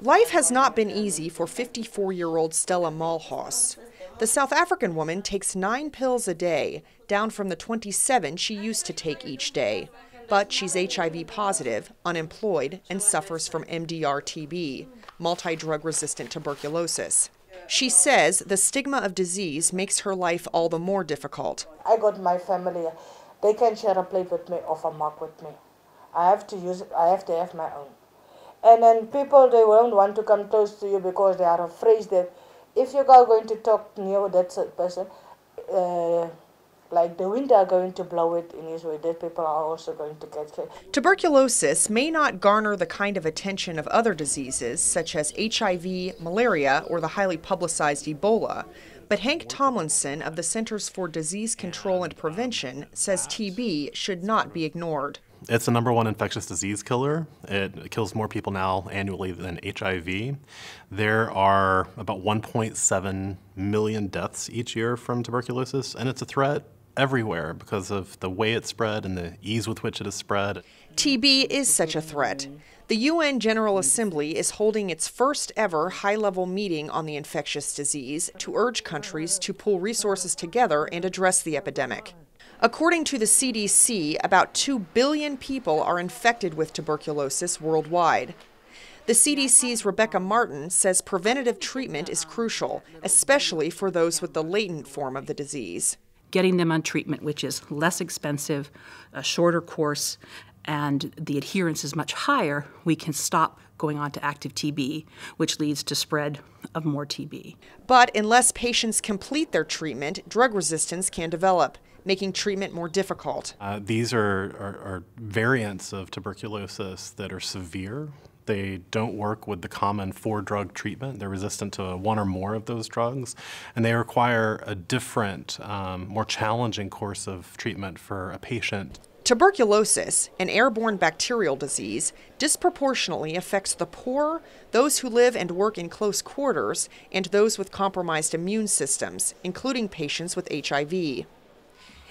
Life has not been easy for 54-year-old Stella Malhaus. The South African woman takes 9 pills a day, down from the 27 she used to take each day. But she's HIV positive, unemployed, and suffers from MDR-TB, multi-drug resistant tuberculosis. She says the stigma of disease makes her life all the more difficult. I got my family. They can share a plate with me or a mug with me. I have to use it. I have to have my own. And then people, they won't want to come close to you because they are afraid that if you are going to talk near that person, like the wind are going to blow it in his way, that people are also going to catch it. Tuberculosis may not garner the kind of attention of other diseases, such as HIV, malaria, or the highly publicized Ebola. But Hank Tomlinson of the Centers for Disease Control and Prevention says TB should not be ignored. It's the #1 infectious disease killer. It kills more people now annually than HIV. There are about 1.7 million deaths each year from tuberculosis, and it's a threat everywhere because of the way it's spread and the ease with which it is spread. TB is such a threat. The UN General Assembly is holding its first ever high-level meeting on the infectious disease to urge countries to pool resources together and address the epidemic. According to the CDC, about 2 billion people are infected with tuberculosis worldwide. The CDC's Rebecca Martin says preventative treatment is crucial, especially for those with the latent form of the disease. Getting them on treatment, which is less expensive, a shorter course, and the adherence is much higher, we can stop going on to active TB, which leads to spread of more TB. But unless patients complete their treatment, drug resistance can develop, making treatment more difficult. These are variants of tuberculosis that are severe. They don't work with the common 4-drug treatment. They're resistant to 1 or more of those drugs, and they require a different, more challenging course of treatment for a patient. Tuberculosis, an airborne bacterial disease, disproportionately affects the poor, those who live and work in close quarters, and those with compromised immune systems, including patients with HIV.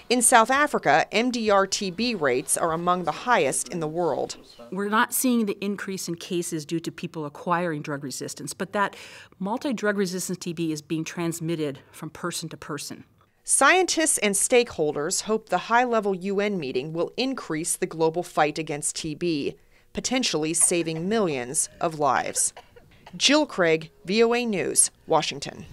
In South Africa, MDR-TB rates are among the highest in the world. We're not seeing the increase in cases due to people acquiring drug resistance, but that multi-drug resistant TB is being transmitted from person to person. Scientists and stakeholders hope the high-level UN meeting will increase the global fight against TB, potentially saving millions of lives. Jill Craig, VOA News, Washington.